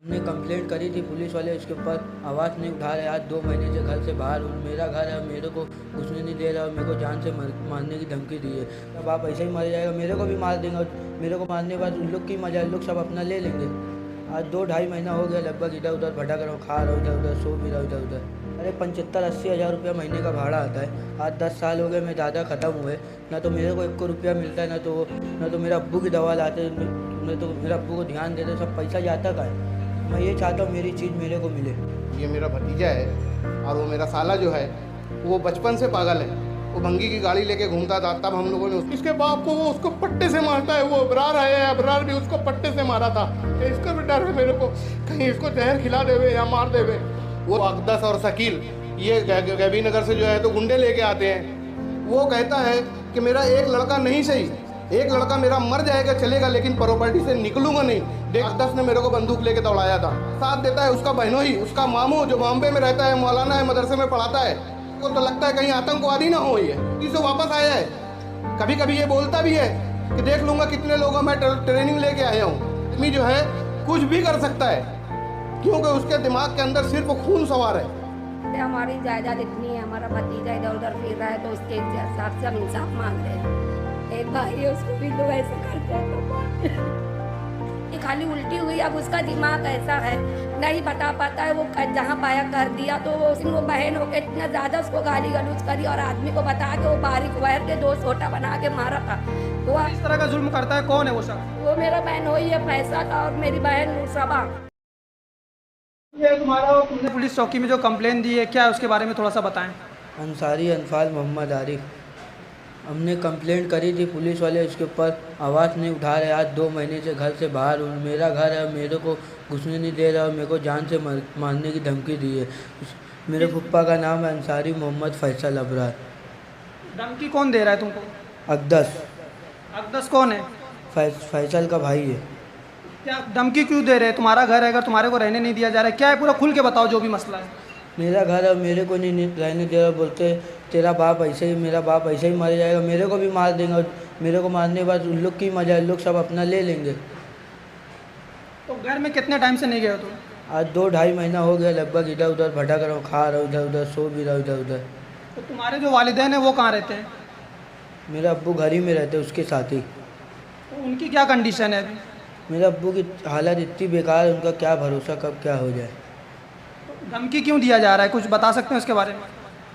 हमने कंप्लेंट करी थी, पुलिस वाले इसके ऊपर आवाज़ नहीं उठा रहे। आज 2 महीने से घर से बाहर हूँ। मेरा घर है, मेरे को घुसने नहीं दे रहा और मेरे को जान से मारने की धमकी दी है। अब आप ऐसे ही मर जाएगा, मेरे को भी मार देंगे और मेरे को मारने के बाद उन लोग की मजा, लोग सब अपना ले लेंगे। आज 2-2.5 महीना हो गया लगभग इधर उधर भटक रहा हूँ, खा रहा हूँ इधर उधर, सो भी रहा हूँ इधर उधर। अरे 75-80 हज़ार रुपया महीने का भाड़ा आता है। आज 10 साल हो गए, मेरे दादा ख़त्म हुए, ना तो मेरे को 1 को रुपया मिलता है, ना तो मेरे अब्बू की दवा लाते, ना तो मेरे अब्बू को ध्यान देते, सब पैसा जाता का है। मैं ये चाहता हूँ मेरी चीज़ मेरे को मिले। ये मेरा भतीजा है और वो मेरा साला जो है वो बचपन से पागल है। वो भंगी की गाड़ी लेके घूमता था, तब हम लोगों ने इसके बाप को, वो उसको पट्टे से मारता है। वो अबरार है, अबरार भी उसको पट्टे से मारा था। इसका भी डर है मेरे को, कहीं इसको जहर खिला देवे या मार देवे। वो अकदस और शकील ये गैबी नगर से जो है तो गुंडे लेके आते हैं। वो कहता है कि मेरा एक लड़का नहीं सही, एक लड़का मेरा मर जाएगा चलेगा, लेकिन प्रॉपर्टी से निकलूंगा नहीं। अकदस ने मेरे को बंदूक लेके दौड़ाया था। साथ देता है उसका बहनोई, उसका मामू जो बॉम्बे में रहता है, मौलाना है, मदरसे में पढ़ाता है। वो तो लगता है कहीं आतंकवादी ना हो। ये इसे वापस आया है। कभी कभी ये बोलता भी है कि देख लूंगा कितने लोगों में ट्रेनिंग लेके आया हूँ। आदमी जो है कुछ भी कर सकता है, क्योंकि उसके दिमाग के अंदर सिर्फ खून सवार है। हमारी जायदाद इतनी है, हमारा भतीजा इधर उधर फिर रहा है, तो उसके हिसाब से हम इंसाफ मांग रहे हैं। एक भाई है, उसको भी लोग ऐसे करते हैं तो खाली उल्टी हुई। अब उसका दिमाग ऐसा है, नहीं बता पाता है। वो जहाँ पाया कर दिया, तो वो बहन होकर इतना ज़्यादा उसको गाली गलौज करी और आदमी को बता के वो बारीक वायर के 2 छोटा बना के मारा था। वो इस तरह का जुल्म करता है, कौन है वो शख्स? वो मेरा बहन हुई है फैसला था और मेरी बहन नूरसबा। ये तुम्हारा तुमने पुलिस चौकी में जो कंप्लेन दी है, क्या है उसके बारे में थोड़ा सा बताएं। अंसारी अनफाल मोहम्मद आरिफ। हमने कंप्लेंट करी थी, पुलिस वाले इसके ऊपर आवाज़ नहीं उठा रहे। आज 2 महीने से घर से बाहर हूँ। मेरा घर है, मेरे को घुसने नहीं दे रहा और मेरे को जान से मारने की धमकी दी है। मेरे फुप्पा का नाम है अंसारी मोहम्मद फैसल अबरार। धमकी कौन दे रहा है तुमको? अकदस। अकदस कौन है? फैसल का भाई है। क्या धमकी क्यों दे रहे हैं? तुम्हारा घर है, अगर तुम्हारे को रहने नहीं दिया जा रहा है, क्या है? पूरा खुल के बताओ जो भी मसला है। मेरा घर है, मेरे को नहीं रहने दे रहा, बोलते तेरा बाप ऐसे ही, मेरा बाप ऐसे ही मर जाएगा, मेरे को भी मार देंगे और मेरे को मारने के बाद उन लोग की मजा, लोग सब अपना ले लेंगे। तो घर में कितने टाइम से नहीं गए हो तुम? आज 2-2.5 महीना हो गया लगभग इधर उधर भटक रहा हूँ, खा रहा हूँ इधर उधर, सो भी रहा हूँ इधर उधर। तो तुम्हारे जो वालिदैन हैं वो कहाँ रहते हैं? मेरा अब्बू घर ही में रहते, उसके साथ ही। तो उनकी क्या कंडीशन है अभी? मेरे अब्बू की हालत इतनी बेकार है, उनका क्या भरोसा कब क्या हो जाए। धमकी क्यों दिया जा रहा है, कुछ बता सकते हैं उसके बारे में?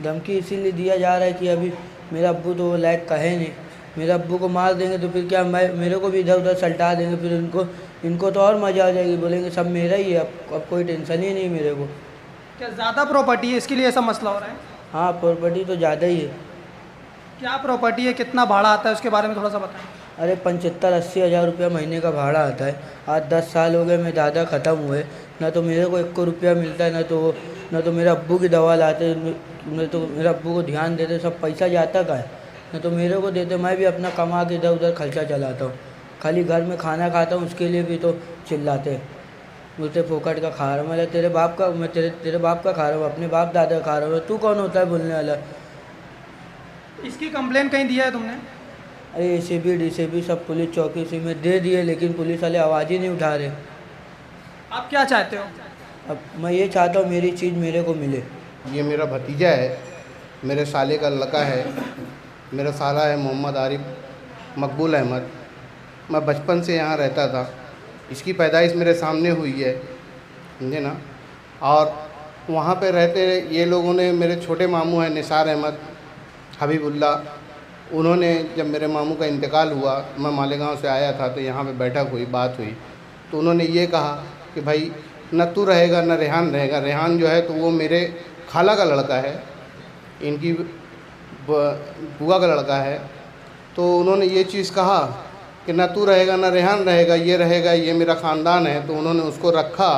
धमकी इसीलिए दिया जा रहा है कि अभी मेरा अब्बू तो वो लायक का है नहीं। मेरे अब्बू को मार देंगे तो फिर क्या, मेरे को भी इधर उधर सल्टा देंगे, फिर इनको तो और मज़ा आ जाएगी, बोलेंगे सब मेरा ही है, अब कोई टेंशन ही नहीं मेरे को। क्या ज़्यादा प्रॉपर्टी है इसके लिए ऐसा मसला हो रहा है? हाँ, प्रॉपर्टी तो ज़्यादा ही है। क्या प्रॉपर्टी है, कितना भाड़ा आता है, उसके बारे में थोड़ा सा बताएं। अरे 75-80 हज़ार रुपया महीने का भाड़ा आता है। आज 10 साल हो गए, मेरे दादा ख़त्म हुए, ना तो मेरे को 1 को रुपया मिलता है, ना तो मेरे अब्बू की दवा लाते, ना तो मेरे अब्बू को ध्यान देते, सब पैसा जाता का है, ना तो मेरे को देते। मैं भी अपना कमा के इधर उधर खर्चा चलाता हूँ। खाली घर में खाना खाता हूँ, उसके लिए भी तो चिल्लाते, बोलते फोकट का खा रहा हूँ। मैं तेरे बाप का, मैं तेरे बाप का खा रहा हूँ, अपने बाप दादा का खा रहा हूँ, तू कौन होता है बोलने वाला। इसकी कंप्लेन कहीं दिया है तुमने? अरे ACP DCP सब पुलिस चौकी से में दे दिए, लेकिन पुलिस वाले आवाज़ ही नहीं उठा रहे। आप क्या चाहते हो? अब मैं ये चाहता हूँ मेरी चीज़ मेरे को मिले। ये मेरा भतीजा है, मेरे साले का लड़का है। मेरा साला है मोहम्मद आरिफ मकबूल अहमद। मैं बचपन से यहाँ रहता था, इसकी पैदाइश मेरे सामने हुई है, समझे ना। और वहाँ पे रहते ये लोगों ने, मेरे छोटे मामू हैं निसार अहमद हबीबुल्ला, उन्होंने जब मेरे मामू का इंतकाल हुआ, मैं मालेगांव से आया था, तो यहाँ पे बैठक हुई, बात हुई, तो उन्होंने ये कहा कि भाई न तू रहेगा न रेहान रहेगा। रेहान जो है तो वो मेरे खाला का लड़का है, इनकी बुआ का लड़का है। तो उन्होंने ये चीज़ कहा कि न तू रहेगा न रेहान रहेगा, ये रहेगा, ये मेरा ख़ानदान है। तो उन्होंने उसको रखा।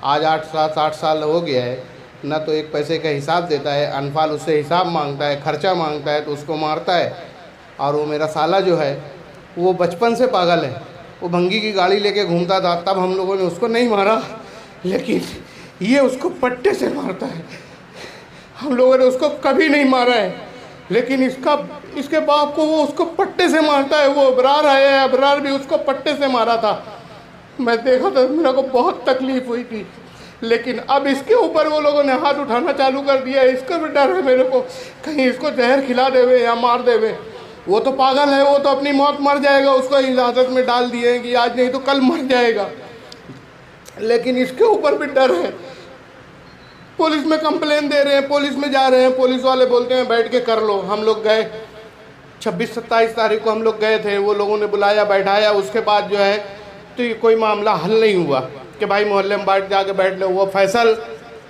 आज 8 साल हो गया है, न तो एक पैसे का हिसाब देता है, अनफाल उससे हिसाब मांगता है, खर्चा मांगता है तो उसको मारता है। और वो मेरा साला जो है वो बचपन से पागल है। वो भंगी की गाड़ी लेके घूमता था, तब हम लोगों ने उसको नहीं मारा, लेकिन ये उसको पट्टे से मारता है। हम लोगों ने उसको कभी नहीं मारा है, लेकिन इसके बाप को, वो उसको पट्टे से मारता है। वो अबरार है, अबरार भी उसको पट्टे से मारा था। मैं देखा तो मेरे को बहुत तकलीफ़ हुई थी, लेकिन अब इसके ऊपर वो लोगों ने हाथ उठाना चालू कर दिया। इसका भी डर है मेरे को, कहीं इसको जहर खिला देवे या मार देवे। वो तो पागल है, वो तो अपनी मौत मर जाएगा, उसको इजाज़त में डाल दिए हैं कि आज नहीं तो कल मर जाएगा, लेकिन इसके ऊपर भी डर है। पुलिस में कंप्लेन दे रहे हैं, पुलिस में जा रहे हैं, पुलिस वाले बोलते हैं बैठ के कर लो। हम लोग गए 26-27 तारीख को हम लोग गए थे, वो लोगों ने बुलाया बैठाया, उसके बाद जो है तो ये कोई मामला हल नहीं हुआ कि भाई मोहल्ले में जाके बैठ लो। वो फैसल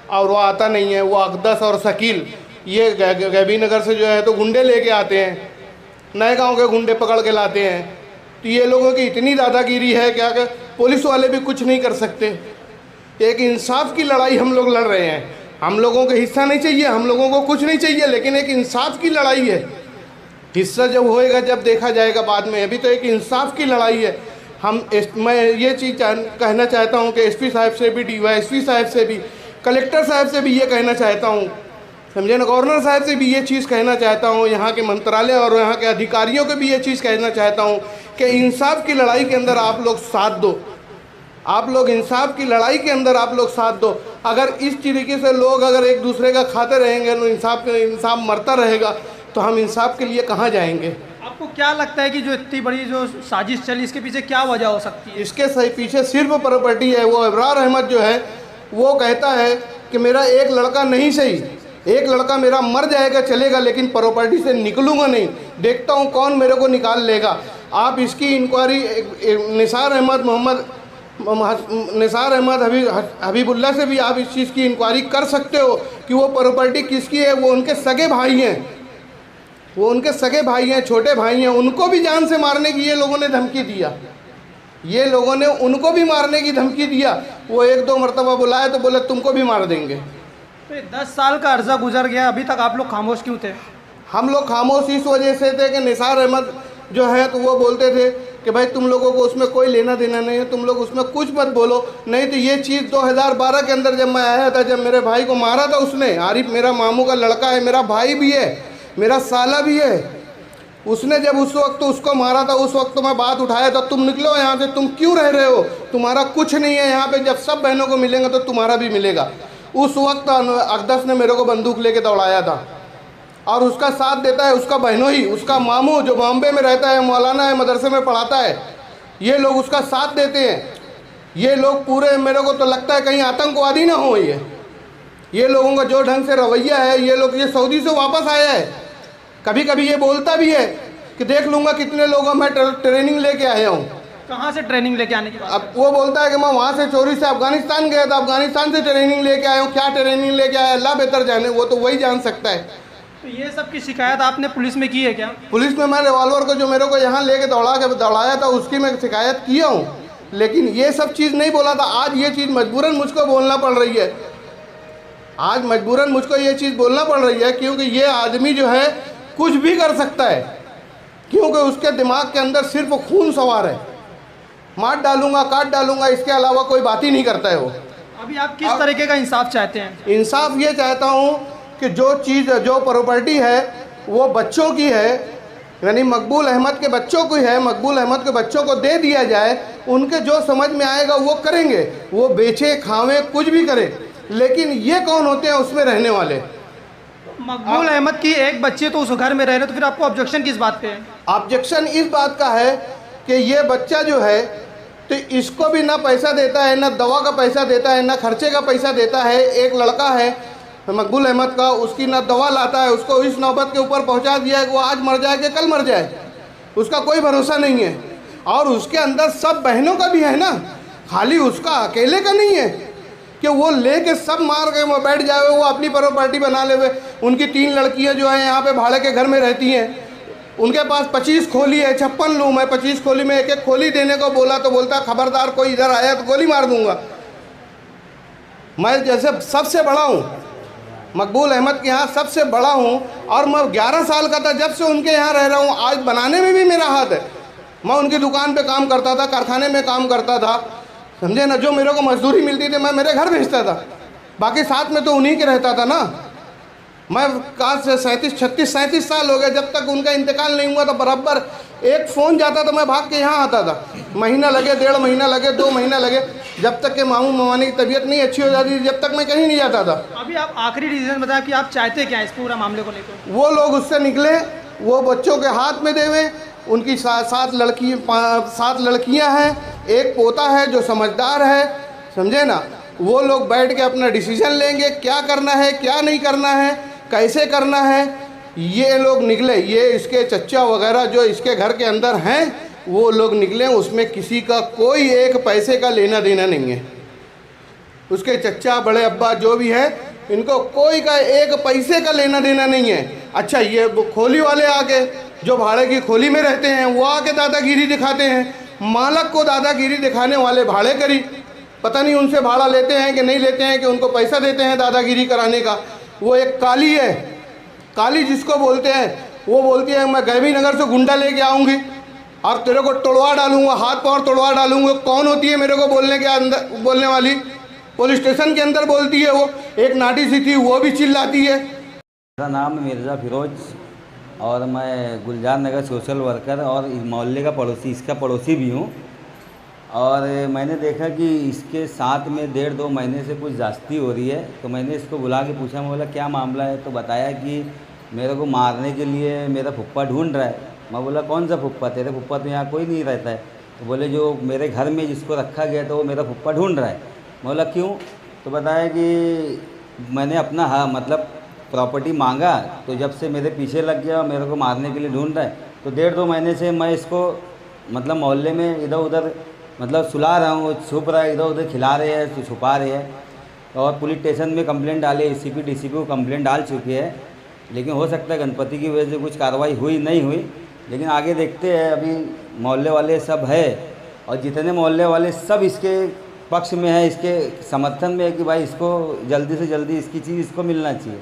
और वो आता नहीं है, वो अकदस और शकील ये गैबी नगर से जो है तो गुंडे लेके आते हैं, नए गांव के गुंडे पकड़ के लाते हैं। तो ये लोगों की इतनी दादागिरी है क्या कि पुलिस वाले भी कुछ नहीं कर सकते। एक इंसाफ की लड़ाई हम लोग लड़ रहे हैं, हम लोगों को हिस्सा नहीं चाहिए, हम लोगों को कुछ नहीं चाहिए, लेकिन एक इंसाफ की लड़ाई है। हिस्सा जब होएगा जब देखा जाएगा बाद में, अभी तो एक इंसाफ की लड़ाई है। मैं ये चीज़ कहना चाहता हूँ कि एसपी साहब से भी, डीवाईएसपी साहब से भी, कलेक्टर साहब से भी ये कहना चाहता हूँ, समझे ना, गवर्नर साहब से भी ये चीज़ कहना चाहता हूँ, यहाँ के मंत्रालय और यहाँ के अधिकारियों को भी ये चीज़ कहना चाहता हूँ कि इंसाफ की लड़ाई के अंदर आप लोग साथ दो, आप लोग इंसाफ की लड़ाई के अंदर आप लोग साथ दो। अगर इस तरीके से लोग अगर एक दूसरे का खाते रहेंगे तो इंसाफ मरता रहेगा, तो हम इंसाफ के लिए कहाँ जाएंगे। आपको क्या लगता है कि जो इतनी बड़ी जो साजिश चली, इसके पीछे क्या वजह हो सकती है? इसके सही पीछे सिर्फ प्रॉपर्टी है। वो अबरार अहमद जो है वो कहता है कि मेरा एक लड़का नहीं सही, एक लड़का मेरा मर जाएगा चलेगा, लेकिन प्रॉपर्टी से निकलूँगा नहीं, देखता हूँ कौन मेरे को निकाल लेगा। आप इसकी इंक्वायरी निसार अहमद हबीबुल्ला से भी आप इस चीज़ की इंक्वायरी कर सकते हो कि वो प्रॉपर्टी किसकी है। वो उनके सगे भाई हैं, वो उनके सगे भाई हैं, छोटे भाई हैं, उनको भी जान से मारने की ये लोगों ने धमकी दिया, ये लोगों ने उनको भी मारने की धमकी दिया। वो 1-2 मरतबा बुलाए तो बोले तुमको भी मार देंगे। तो 10 साल का अर्जा गुजर गया, अभी तक आप लोग खामोश क्यों थे? हम लोग खामोश इस वजह से थे कि निसार अहमद जो है तो वो बोलते थे कि भाई तुम लोगों को उसमें कोई लेना देना नहीं है, तुम लोग उसमें कुछ मत बोलो। नहीं तो ये चीज़ 2012 के अंदर जब मैं आया था, जब मेरे भाई को मारा था उसने, आरिफ मेरा मामू का लड़का है, मेरा भाई भी है, मेरा साला भी है, उसने जब उस वक्त उसको मारा था, उस वक्त तो मैं बात उठाया था, तुम निकलो यहाँ से, तुम क्यों रह रहे हो, तुम्हारा कुछ नहीं है यहाँ पे, जब सब बहनों को मिलेंगे तो तुम्हारा भी मिलेगा। उस वक्त अकदस ने मेरे को बंदूक लेके दौड़ाया था, और उसका साथ देता है उसका बहनोई, उसका मामू जो बॉम्बे में रहता है, मौलाना है, मदरसे में पढ़ाता है, ये लोग उसका साथ देते हैं। ये लोग पूरे, मेरे को तो लगता है कहीं आतंकवादी ना हो ये लोगों का जो ढंग से रवैया है, ये लोग, ये सऊदी से वापस आया है, कभी कभी ये बोलता भी है कि देख लूँगा कितने लोगों मैं ट्रेनिंग लेके आया हूँ। कहाँ से ट्रेनिंग लेके आने की बात? अब वो बोलता है कि मैं वहाँ से चोरी से अफगानिस्तान गया था, अफगानिस्तान से ट्रेनिंग लेके आया हूँ। क्या ट्रेनिंग लेके आया अल्लाह बेहतर जाने, वो तो वही जान सकता है। तो ये सब की शिकायत आपने पुलिस में की है क्या? पुलिस में मैं रिवॉल्वर को जो मेरे को यहाँ लेके दौड़ाया था उसकी मैं शिकायत किया हूँ, लेकिन ये सब चीज़ नहीं बोला था। आज ये चीज़ मजबूरन मुझको बोलना पड़ रही है, आज मजबूरन मुझको ये चीज़ बोलना पड़ रही है, क्योंकि ये आदमी जो है कुछ भी कर सकता है, क्योंकि उसके दिमाग के अंदर सिर्फ खून सवार है। मार डालूंगा, काट डालूंगा, इसके अलावा कोई बात ही नहीं करता है वो। अभी आप किस तरीके का इंसाफ चाहते हैं? इंसाफ ये चाहता हूँ कि जो चीज़, जो प्रॉपर्टी है वो बच्चों की है, यानी मकबूल अहमद के बच्चों की है, मकबूल अहमद के बच्चों को दे दिया जाए। उनके जो समझ में आएगा वो करेंगे, वो बेचे खावें कुछ भी करें, लेकिन ये कौन होते हैं उसमें रहने वाले? मकबूल अहमद की एक बच्ची तो उस घर में रह रहे, तो फिर आपको ऑब्जेक्शन किस बात पे है? ऑब्जेक्शन इस बात का है कि ये बच्चा जो है तो इसको भी ना पैसा देता है, ना दवा का पैसा देता है, ना खर्चे का पैसा देता है। एक लड़का है मकबूल अहमद का, उसकी ना दवा लाता है, उसको इस नौबत के ऊपर पहुंचा दिया है कि वो आज मर जाए कि कल मर जाए, उसका कोई भरोसा नहीं है। और उसके अंदर सब बहनों का भी है ना, खाली उसका अकेले का नहीं है कि वो लेके सब मार के वो बैठ जाए, वो अपनी प्रॉपर्टी बना ले। उनकी 3 लड़कियां जो हैं यहाँ पे भाड़े के घर में रहती हैं, उनके पास 25 खोली है, 56 लूँ मैं, 25 खोली में एक खोली देने को बोला तो बोलता खबरदार कोई इधर आया तो गोली मार दूंगा। मैं जैसे सबसे बड़ा हूँ, मकबूल अहमद के यहाँ सबसे बड़ा हूँ, और मैं 11 साल का था जब से उनके यहाँ रह रहा हूँ। आज बनाने में भी मेरा हाथ है, मैं उनकी दुकान पे काम करता था, कारखाने में काम करता था, समझे ना। जो मेरे को मजदूरी मिलती थी मैं मेरे घर भेजता था, बाकी साथ में तो उन्हीं के रहता था ना। मैं कहाँ से 37 साल हो गए, जब तक उनका इंतकाल नहीं हुआ तो बराबर एक फ़ोन जाता तो मैं भाग के यहाँ आता था। महीना लगे, 1.5 महीना लगे, 2 महीना लगे, जब तक के मामू मामानी की तबीयत नहीं अच्छी हो जाती थी, जब तक मैं कहीं नहीं जाता था। अभी आप आखिरी डिसीजन बताया कि आप चाहते क्या इस पूरा मामले को लेकर? वो लोग उससे निकले, वो बच्चों के हाथ में देवें। उनकी 7 लड़कियां हैं, एक पोता है जो समझदार है, समझे ना। वो लोग बैठ के अपना डिसीजन लेंगे, क्या करना है, क्या नहीं करना है, कैसे करना है। ये लोग निकले, ये इसके चच्चा वगैरह जो इसके घर के अंदर हैं, वो लोग निकले। उसमें किसी का कोई एक पैसे का लेना देना नहीं है। उसके चच्चा, बड़े अब्बा जो भी है, इनको कोई का एक पैसे का लेना देना नहीं है। अच्छा, ये खोली वाले आके, जो भाड़े की खोली में रहते हैं, वो आके दादागिरी दिखाते हैं। मालक को दादागिरी दिखाने वाले भाड़े करी, पता नहीं उनसे भाड़ा लेते हैं कि नहीं लेते हैं, कि उनको पैसा देते हैं दादागिरी कराने का। वो एक काली है, काली जिसको बोलते हैं, वो बोलती है मैं गैबी नगर से गुंडा लेके आऊँगी और तेरे को तोड़वा डालूंगा, हाथ पाँव तोड़वा डालूंगा। कौन होती है मेरे को बोलने के अंदर, बोलने वाली? पुलिस स्टेशन के अंदर बोलती है। वो एक नाटी सी थी, वो भी चिल्लाती है। मेरा नाम मिर्ज़ा फिरोज और मैं गुलजार नगर सोशल वर्कर और इस मोहल्ले का पड़ोसी, इसका पड़ोसी भी हूँ। और मैंने देखा कि इसके साथ में 1.5-2 महीने से कुछ जास्ती हो रही है, तो मैंने इसको बुला के पूछा, मैं बोला क्या मामला है? तो बताया कि मेरे को मारने के लिए मेरा फुप्पा ढूंढ रहा है। मैं बोला कौन सा फुप्पा? तेरे फुप्पा तो यहाँ कोई नहीं रहता है। तो बोले जो मेरे घर में जिसको रखा गया तो वो मेरा फुप्पा ढूंढ रहा है। मैं बोला क्यों? तो बताया कि मैंने अपना मतलब प्रॉपर्टी मांगा, तो जब से मेरे पीछे लग गया, मेरे को मारने के लिए ढूंढ रहा है। तो 1.5-2 महीने से मैं इसको मतलब मोहल्ले में इधर उधर मतलब सुला रहा हूँ, छुप रहा है, इधर उधर खिला रहे हैं, छुपा रहे हैं। और पुलिस स्टेशन में कंप्लेंट डाली, एसीपी डीसीपी को कंप्लेंट डाल चुकी है, लेकिन हो सकता है गणपति की वजह से कुछ कार्रवाई हुई नहीं हुई। लेकिन आगे देखते हैं। अभी मोहल्ले वाले सब है और जितने मोहल्ले वाले सब इसके पक्ष में है, इसके समर्थन में है कि भाई इसको जल्दी से जल्दी इसकी चीज़ इसको मिलना चाहिए।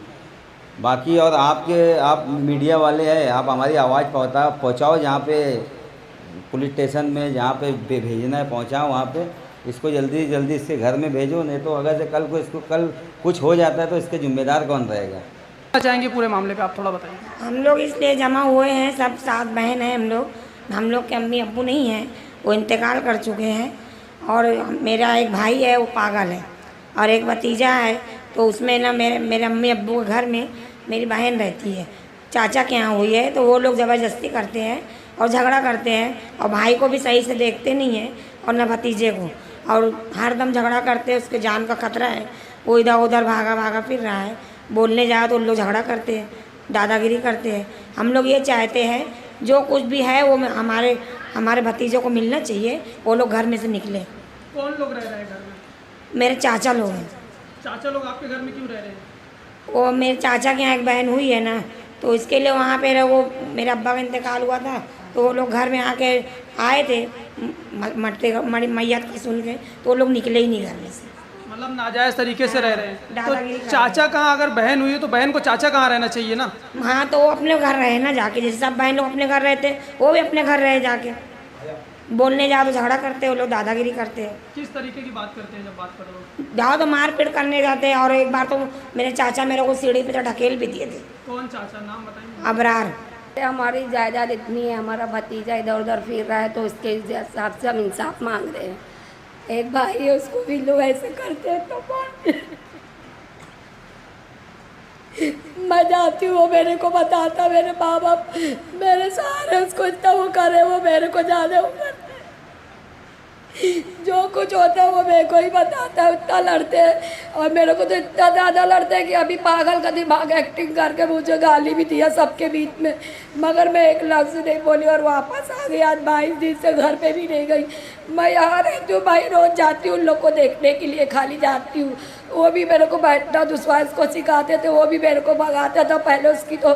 बाकी और आप मीडिया वाले हैं, आप हमारी आवाज़ पहुँचाओ जहाँ पे पुलिस स्टेशन में जहाँ पे भेजना है पहुँचाओ, वहाँ पे इसको जल्दी जल्दी इसके घर में भेजो। नहीं तो अगर से कल कुछ हो जाता है तो इसके जिम्मेदार कौन रहेगा? चाहेंगे पूरे मामले पे आप थोड़ा बताइए। हम लोग इसलिए जमा हुए हैं, सब 7 बहन हैं हम लोग के अम्मी अब्बू नहीं हैं, वो इंतकाल कर चुके हैं। और मेरा एक भाई है, वो पागल है, और एक भतीजा है। तो उसमें ना मेरे अम्मी अब्बू के घर में मेरी बहन रहती है, चाचा के यहाँ हुई है। तो वो लोग ज़बरदस्ती करते हैं और झगड़ा करते हैं, और भाई को भी सही से देखते नहीं हैं और न भतीजे को, और हर दम झगड़ा करते हैं। उसके जान का खतरा है, वो इधर उधर भागा फिर रहा है। बोलने जाओ तो उन लोग झगड़ा करते हैं, दादागिरी करते हैं। हम लोग ये चाहते हैं जो कुछ भी है वो हमारे भतीजों को मिलना चाहिए, वो लोग घर में से निकले। कौन लोग रह रहे हैं घर में? मेरे चाचा लोग हैं। चाचा लोग आपके घर में क्यों रह रहे हैं? वो मेरे चाचा के यहाँ एक बहन हुई है ना, तो इसके लिए वहाँ पे वो मेरे अब्बा का इंतकाल हुआ था, तो वो लोग घर में आके आए थे मैयत की सुन के, तो वो लोग निकले ही नहीं घर में से। मतलब नाजायज़ तरीके से रह रहे हैं। दादागिरी तो चाचा कहाँ, अगर बहन हुई है तो बहन को चाचा कहाँ रहना चाहिए ना? हाँ, तो वो अपने घर रहे ना जाके, जैसे सब बहन लोग अपने घर रहते, वो भी अपने घर रहे जाके। बोलने जाओ तो झगड़ा करते हैं वो लोग, दादागिरी करते हैं। किस तरीके की बात करते हैं जब बात करो? जाओ तो मारपीट करने जाते हैं। और एक बार तो मेरे चाचा मेरे को सीढ़ी पे तो ढकेल भी दिए थे। कौन चाचा, नाम बताइए। अबरार। हमारी जायदाद इतनी है, हमारा भतीजा इधर उधर फिर रहा है, तो उसके हिसाब से हम इंसाफ मांग रहे हैं। एक भाई है, उसको भी लोग ऐसे करते हैं तो मैं जाती हूँ, वो मेरे को बताता, मेरे माँ बाप मेरे सहारे उसको इतना वो करे, वो मेरे को ज़्यादा वो करते, जो कुछ होता है वो मेरे को ही बताता है। इतना लड़ते हैं और मेरे को तो इतना ज़्यादा लड़ते हैं कि अभी पागल का दिमाग एक्टिंग करके मुझे गाली भी दिया सबके बीच में, मगर मैं एक लफ्ज़ नहीं बोली और वापस आ गई। आज 22 दिन से घर पे भी नहीं गई। मैं यहाँ रहती हूँ भाई, रोज़ जाती हूँ उन लोग को देखने के लिए, खाली जाती हूँ। वो भी मेरे को बैठना दुश्वास को सिखाते थे, वो भी मेरे को भगाता था। पहले उसकी तो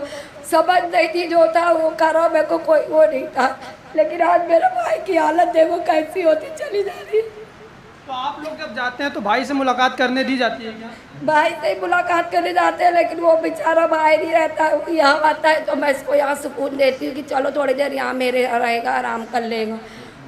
समझ नहीं थी, जो था वो करो, मेरे को कोई वो नहीं था। लेकिन आज मेरे भाई की हालत देखो कैसी होती चली जा रही। तो आप लोग जब जाते हैं तो भाई से मुलाकात करने दी जाती है क्या? भाई से ही मुलाकात करने जाते हैं, लेकिन वो बेचारा बाहर ही रहता है, वो यहाँ आता है तो मैं इसको यहाँ सुकून देती हूँ कि चलो थोड़ी देर यहाँ मेरे रहेगा, आराम कर लेगा।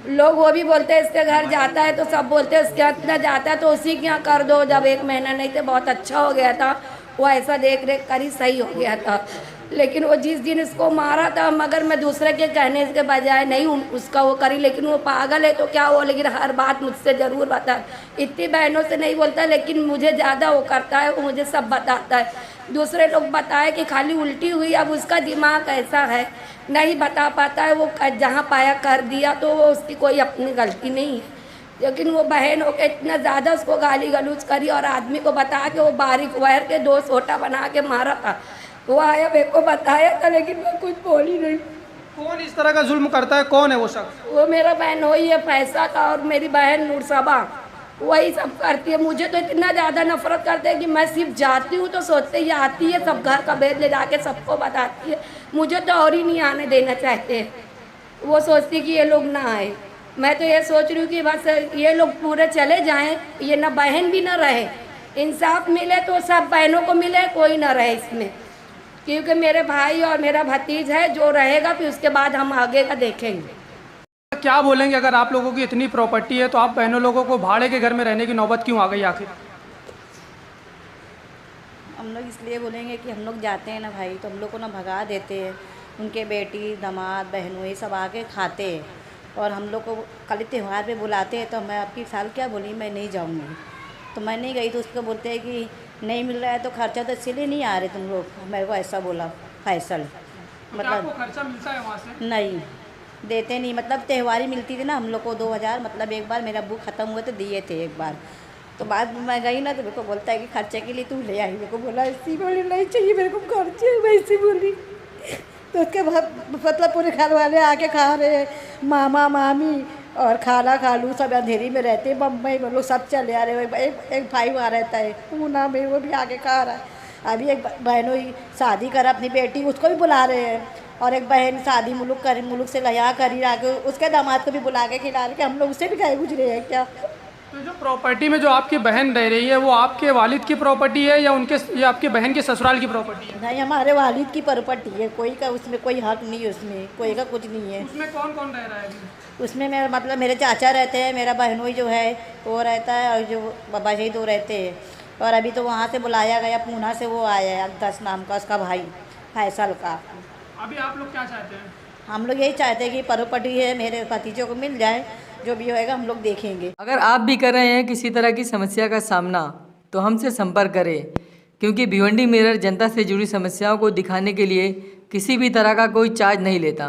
लोग वो भी बोलते हैं इसके घर जाता है तो सब बोलते हैं इसके इतना जाता है तो उसी के यहाँ कर दो। जब 1 महीना नहीं थे, बहुत अच्छा हो गया था, वो ऐसा देख रेख कर ही सही हो गया था। लेकिन वो जिस दिन इसको मारा था, मगर मैं दूसरे के कहने के बजाय नहीं उसका वो करी, लेकिन वो पागल है तो क्या हुआ, लेकिन हर बात मुझसे ज़रूर बताए। इतनी बहनों से नहीं बोलता, लेकिन मुझे ज़्यादा वो करता है, वो मुझे सब बताता है। दूसरे लोग बताए कि खाली उल्टी हुई, अब उसका दिमाग ऐसा है नहीं बता पाता है, वो जहाँ पाया कर दिया, तो वो उसकी कोई अपनी गलती नहीं है। लेकिन वो बहन हो के इतना ज़्यादा उसको गाली गलौज करी और आदमी को बता के वो बारीक वायर के 2 सोटा बना के मारा था। वो आया मेरे को बताया था, लेकिन मैं कुछ बोली नहीं। कौन इस तरह का जुल्म करता है, कौन है वो शख्स? वो मेरा बहन वही है फैसा का, और मेरी बहन नूरसबा वही सब करती है। मुझे तो इतना ज़्यादा नफरत करते हैं कि मैं सिर्फ जाती हूँ तो सोचते ही आती है, सब घर का भेद ले जाके सबको बताती है। मुझे तो और ही नहीं आने देना चाहते, वो सोचती कि ये लोग ना आए। मैं तो ये सोच रही हूँ कि बस ये लोग पूरे चले जाएं, ये ना बहन भी ना रहे, इंसाफ मिले तो सब बहनों को मिले, कोई ना रहे इसमें, क्योंकि मेरे भाई और मेरा भतीज है जो रहेगा, फिर उसके बाद हम आगे का देखेंगे। क्या बोलेंगे, अगर आप लोगों की इतनी प्रॉपर्टी है तो आप बहनों लोगों को भाड़े के घर में रहने की नौबत क्यों आ गई आखिर? हम लोग इसलिए बोलेंगे कि हम लोग जाते हैं ना भाई, तो हम लोग को ना भगा देते हैं, उनके बेटी दामाद बहनों ये सब आके खाते हैं, और हम लोग को कल त्यौहार पे बुलाते हैं। तो मैं आपकी साल क्या बोली, मैं नहीं जाऊँगी, तो मैं नहीं गई। तो उसको बोलते हैं कि नहीं मिल रहा है तो खर्चा, तो इसीलिए नहीं आ रहे तुम लोग। मेरे को ऐसा बोला फैसल, मतलब आपको खर्चा मिलता है वहाँ से? नहीं देते नहीं, मतलब त्यौहारी मिलती थी ना हम लोग को 2000, मतलब एक बार मेरा बुक ख़त्म हुए तो दिए थे एक बार। तो बाद में मैं गई ना तो मेरे को बोलता है कि खर्चे के लिए तू ले आई। मेरे को बोला ऐसी बोली नहीं चाहिए मेरे को खर्चे, वैसी बोली। तो उसके बाद मतलब पूरे घर वाले आके खा रहे हैं, मामा मामी और खाला खालू सब अंधेरी में रहते हैं, बम्बई में लोग सब चले आ रहे हैं। एक भाई वहाँ रहता है पूना में, वो भी आके खा रहा है। अभी एक बहनों ही शादी कर अपनी बेटी, उसको भी बुला रहे हैं, और एक बहन शादी मुल्क से लया करी आके उसके दामाद को भी बुला के खिला रहे, कि हम लोग उससे भी खाए गुजरे हैं क्या। तो जो प्रॉपर्टी में जो आपकी बहन रह रही है वो आपके वालिद की प्रॉपर्टी है या या आपकी बहन के ससुराल की प्रॉपर्टी है? नहीं, हमारे वालिद की प्रॉपर्टी है, कोई का उसमें कोई हक नहीं है, उसमें कोई का कुछ नहीं है। उसमें कौन कौन रह रहा है अभी? उसमें मतलब मेरे चाचा रहते हैं, मेरा बहनोई जो है वो रहता है, और जो बाबा जी दो रहते हैं। और अभी तो वहाँ से बुलाया गया, पूना से वो आया है अब्दस नाम का, उसका भाई फैसल का। अभी आप लोग क्या चाहते हैं? हम लोग यही चाहते हैं कि प्रॉपर्टी है मेरे भतीजों को मिल जाए, जो भी होएगा हम लोग देखेंगे। अगर आप भी कर रहे हैं किसी तरह की समस्या का सामना तो हमसे संपर्क करें, क्योंकि भिवंडी मिरर जनता से जुड़ी समस्याओं को दिखाने के लिए किसी भी तरह का कोई चार्ज नहीं लेता।